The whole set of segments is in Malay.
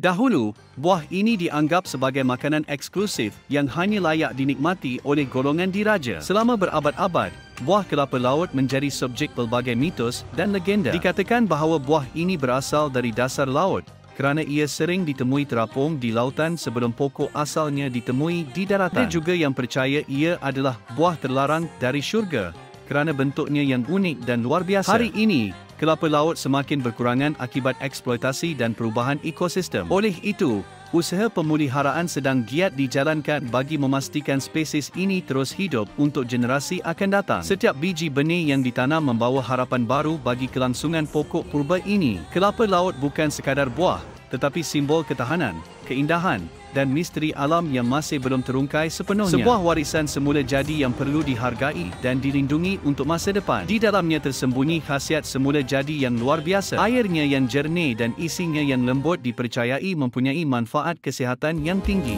Dahulu, buah ini dianggap sebagai makanan eksklusif yang hanya layak dinikmati oleh golongan diraja. Selama berabad-abad, buah kelapa laut menjadi subjek pelbagai mitos dan legenda. Dikatakan bahawa buah ini berasal dari dasar laut kerana ia sering ditemui terapung di lautan sebelum pokok asalnya ditemui di daratan. Ada juga yang percaya ia adalah buah terlarang dari syurga kerana bentuknya yang unik dan luar biasa. Hari ini, kelapa laut semakin berkurangan akibat eksploitasi dan perubahan ekosistem. Oleh itu, usaha pemeliharaan sedang giat dijalankan bagi memastikan spesies ini terus hidup untuk generasi akan datang. Setiap biji benih yang ditanam membawa harapan baru bagi kelangsungan pokok purba ini. Kelapa laut bukan sekadar buah, tetapi simbol ketahanan, keindahan, dan misteri alam yang masih belum terungkai sepenuhnya. Sebuah warisan semula jadi yang perlu dihargai dan dilindungi untuk masa depan. Di dalamnya tersembunyi khasiat semula jadi yang luar biasa. Airnya yang jernih dan isinya yang lembut dipercayai mempunyai manfaat kesihatan yang tinggi.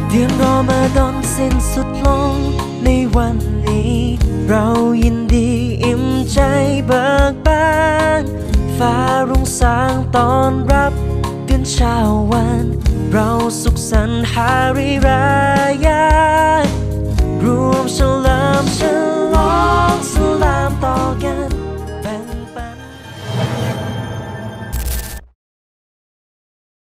เดือนรอมาดอนสิ้นสุดลงในวันนี้เรายินดีอิ่มใจเบิกบานฟ้ารุ่งสางต้อนรับเดือนเช้าวันเราสุขสันต์ฮาริรายารวมฉลอง